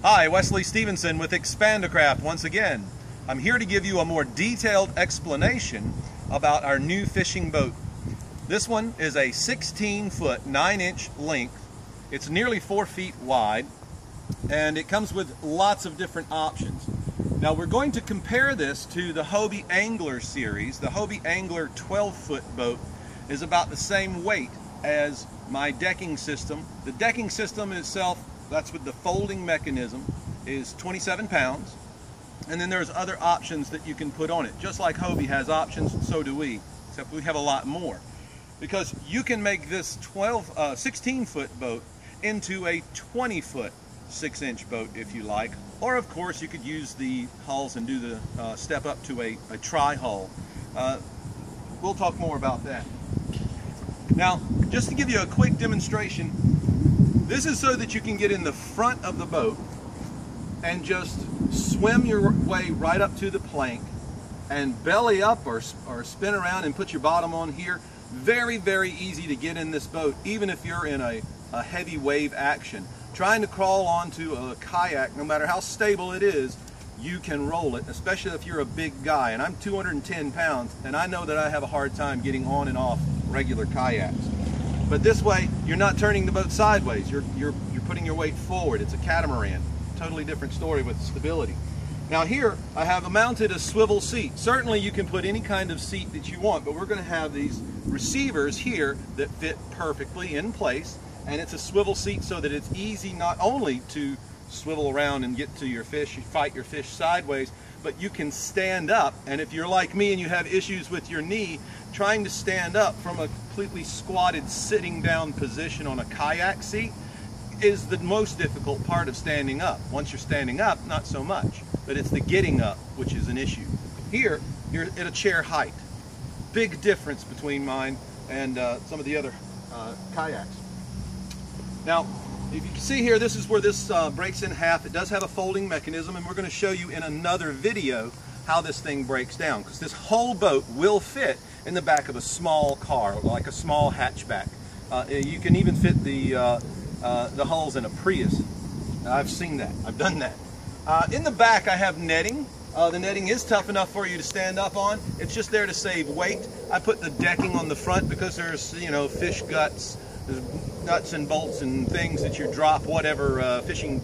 Hi, Wesley Stevenson with Expandacraft once again. I'm here to give you a more detailed explanation about our new fishing boat. This one is a 16-foot, 9-inch length. It's nearly 4 feet wide, and it comes with lots of different options. Now we're going to compare this to the Hobie Angler series. The Hobie Angler 12-foot boat is about the same weight as my decking system. The decking system itself, that's with the folding mechanism, is 27 pounds. And then there's other options that you can put on it. Just like Hobie has options, so do we, except we have a lot more. Because you can make this 16-foot boat into a 20-foot 6-inch boat if you like. Or of course you could use the hulls and do the step up to a tri-hull. We'll talk more about that. Now, just to give you a quick demonstration, this is so that you can get in the front of the boat and just swim your way right up to the plank and belly up or spin around and put your bottom on here. Very, very easy to get in this boat, even if you're in a heavy wave action. Trying to crawl onto a kayak, no matter how stable it is, you can roll it, especially if you're a big guy. And I'm 210 pounds, and I know that I have a hard time getting on and off regular kayaks. But this way, you're not turning the boat sideways. You're putting your weight forward. It's a catamaran. Totally different story with stability. Now here, I have mounted a swivel seat. Certainly you can put any kind of seat that you want, but we're going to have these receivers here that fit perfectly in place. And it's a swivel seat so that it's easy not only to swivel around and get to your fish, you fight your fish sideways, but you can stand up. And if you're like me and you have issues with your knee, trying to stand up from a completely squatted sitting down position on a kayak seat is the most difficult part of standing up. Once you're standing up, not so much, but it's the getting up which is an issue. Here, you're at a chair height. Big difference between mine and some of the other kayaks. Now, if you can see here, this is where this breaks in half. It does have a folding mechanism, and we're going to show you in another video how this thing breaks down, because this whole boat will fit in the back of a small car, like a small hatchback. You can even fit the hulls in a Prius. I've seen that. I've done that. In the back, I have netting. The netting is tough enough for you to stand up on. It's just there to save weight. I put the decking on the front because there's, you know, fish guts, there's nuts and bolts and things that you drop, whatever fishing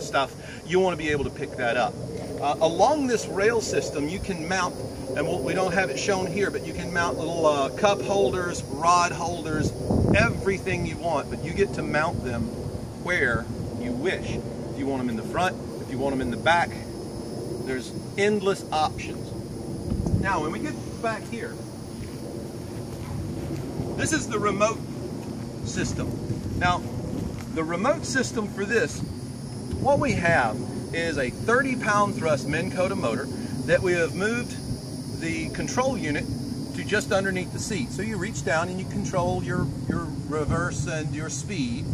stuff, you want to be able to pick that up. Along this rail system, you can mount, and we don't have it shown here, but you can mount little cup holders, rod holders, everything you want, but you get to mount them where you wish. If you want them in the front, if you want them in the back, there's endless options. Now, when we get back here, this is the remote system. Now, the remote system for this, what we have is a 30-pound thrust Minn Kota motor that we have moved the control unit to just underneath the seat. So you reach down and you control your reverse and your speed,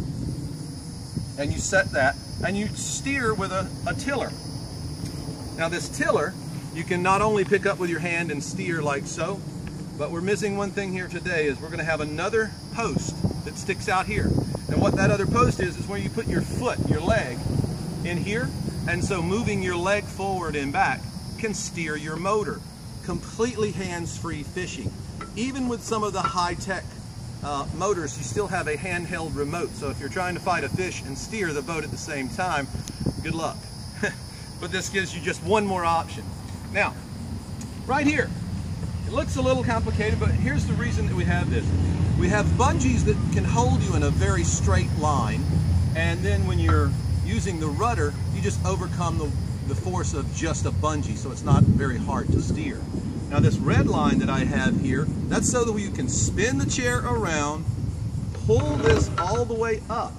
and you set that, and you steer with a tiller. Now this tiller, you can not only pick up with your hand and steer like so, but we're missing one thing here today, is we're going to have another post that sticks out here. And what that other post is where you put your foot, your leg, in here. And so moving your leg forward and back can steer your motor. Completely hands-free fishing. Even with some of the high-tech motors, you still have a handheld remote. So if you're trying to fight a fish and steer the boat at the same time, good luck. But this gives you just one more option. Now, right here, it looks a little complicated, but here's the reason that we have this. We have bungees that can hold you in a very straight line, and then when you're using the rudder, you just overcome the force of just a bungee, so it's not very hard to steer. Now this red line that I have here, that's so that you can spin the chair around, pull this all the way up,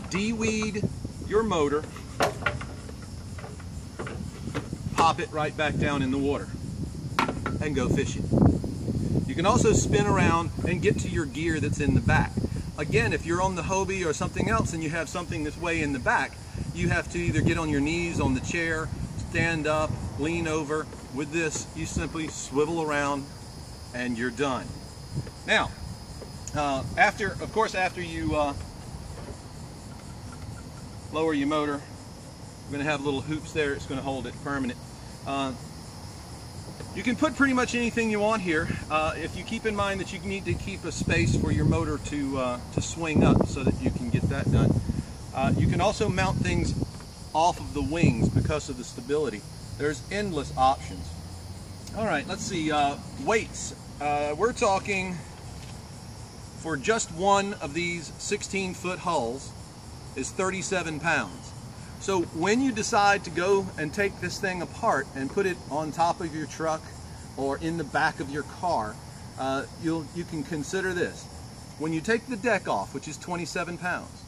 de-weed your motor, pop it right back down in the water, and go fishing. You can also spin around and get to your gear that's in the back. Again, if you're on the Hobie or something else and you have something that's way in the back, you have to either get on your knees on the chair, stand up, lean over. With this, you simply swivel around and you're done. Now, after you lower your motor. We're going to have little hoops there. It's going to hold it permanent. You can put pretty much anything you want here, if you keep in mind that you need to keep a space for your motor to swing up so that you can get that done. You can also mount things off of the wings because of the stability. There's endless options. All right, let's see, weights. We're talking for just one of these 16-foot hulls is 37 pounds. So when you decide to go and take this thing apart and put it on top of your truck or in the back of your car, you can consider this. When you take the deck off, which is 27 pounds,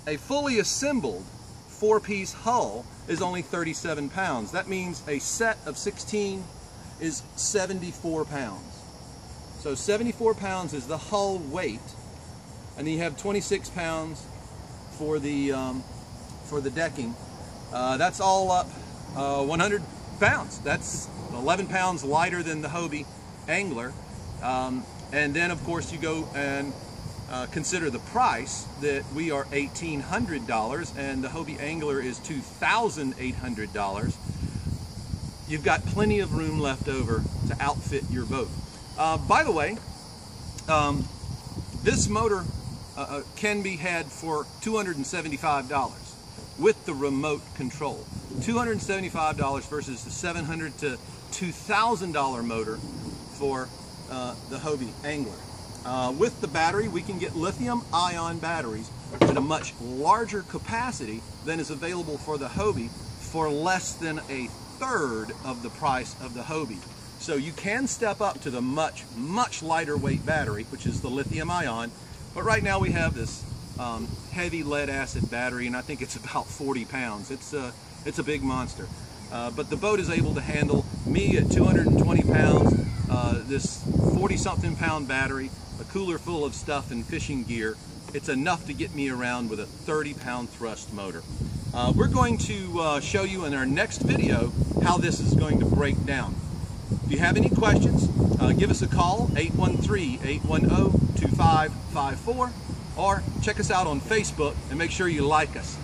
a fully assembled 4-piece hull is only 37 pounds. That means a set of 16 is 74 pounds. So 74 pounds is the hull weight, and then you have 26 pounds for the decking. That's all up 100 pounds. That's 11 pounds lighter than the Hobie Angler. And then of course you go and consider the price, that we are $1,800 and the Hobie Angler is $2,800. You've got plenty of room left over to outfit your boat. By the way, this motor can be had for $275 with the remote control. $275 versus the $700 to $2,000 motor for the Hobie Angler. With the battery, we can get lithium-ion batteries at a much larger capacity than is available for the Hobie for less than a third of the price of the Hobie. So you can step up to the much lighter weight battery, which is the lithium-ion. But right now we have this heavy lead-acid battery, and I think it's about 40 pounds. It's a big monster. But the boat is able to handle me at 220 pounds, this 40-something pound battery, a cooler full of stuff and fishing gear. It's enough to get me around with a 30-pound thrust motor. We're going to show you in our next video how this is going to break down. If you have any questions, give us a call, 813-810-2554, or check us out on Facebook and make sure you like us.